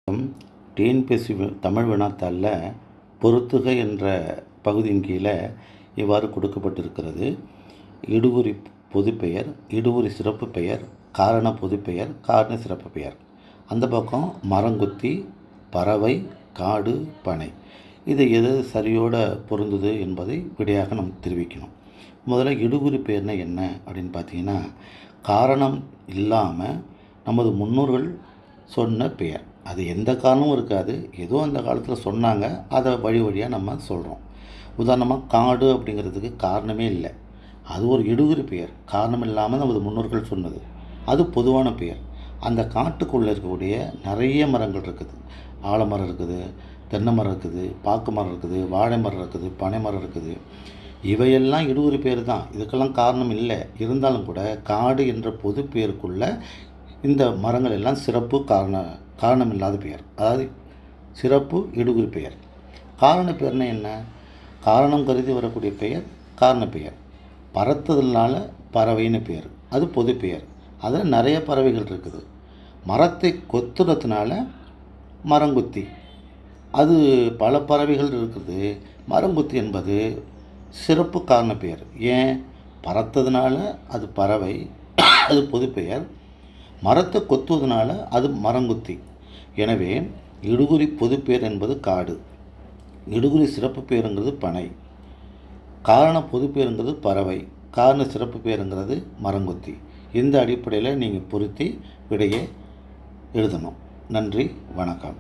TNPSC Tamil வினாத்தாளில் பொறுத்துக என்ற பகுதியின் கீழே இவ்வாறு கொடுக்கப்பட்டிருக்கிறது. இடுகுறி பொதுப்பெயர், இடுகுறி சிறப்பு பெயர், காரண பொதுப்பெயர், காரண சிறப்பு பெயர். அந்த பக்கம் மரங்கொத்தி, பறவை, காடு, பனை. இது எது சரியோட பொருந்துது என்பதை விடையாக நம்ம தெரிவிக்கணும். முதல்ல இடுகுறி பெயர்னா என்ன அப்படின்னு பார்த்தீங்கன்னா, காரணம் இல்லாமல் நமது முன்னோர்கள் சொன்ன பெயர். அது எந்த காரணமும் இருக்காது, ஏதோ அந்த காலத்தில் சொன்னாங்க, அதை வழி வழியாக நம்ம சொல்கிறோம். உதாரணமாக காடு அப்படிங்கிறதுக்கு காரணமே இல்லை, அது ஒரு இடுகுறி பெயர். காரணம் இல்லாமல் நமது முன்னோர்கள் சொன்னது, அது பொதுவான பெயர். அந்த காட்டுக்குள்ளே இருக்கக்கூடிய நிறைய மரங்கள் இருக்குது. ஆலமரம் இருக்குது, தென்னை மரம் இருக்குது, பாக்கு மரம் இருக்குது, வாழை மரம் இருக்குது, பனை மரம் இருக்குது. இவையெல்லாம் இடுகுறி பேர் தான், இதுக்கெல்லாம் காரணம் இல்லை. இருந்தாலும் கூட காடு என்ற பொது பெயருக்குள்ள இந்த மரங்கள் எல்லாம் சிறப்பு காரணம் இல்லாத பெயர், அதாவது சிறப்பு இடுகுறி பெயர். காரண பெயர்னா என்ன? காரணம் கருதி வரக்கூடிய பெயர் காரண பெயர். பறத்ததுனால பறவைன்னு பெயர், அது பொது பெயர். அதில் நிறைய பறவைகள் இருக்குது. மரத்தை கொத்துறதுனால மரங்கொத்தி, அது பல பறவைகள் இருக்குது. மரங்கொத்தி என்பது சிறப்பு காரண பெயர். ஏன்? பறத்ததுனால அது பறவை, அது பொது பெயர். மரத்தை கொத்துவதனால அது மரங்கொத்தி. எனவே இடுகுறி பொது பெயர் என்பது காடு, இடுகுறி சிறப்பு பெயருங்கிறது பனை, காரண பொது பெயருங்கிறது பறவை, காரண சிறப்பு பெயருங்கிறது மரங்கொத்தி. இந்த அடிப்படையில் நீங்கள் பொருத்தி விடையை எழுதணும். நன்றி, வணக்கம்.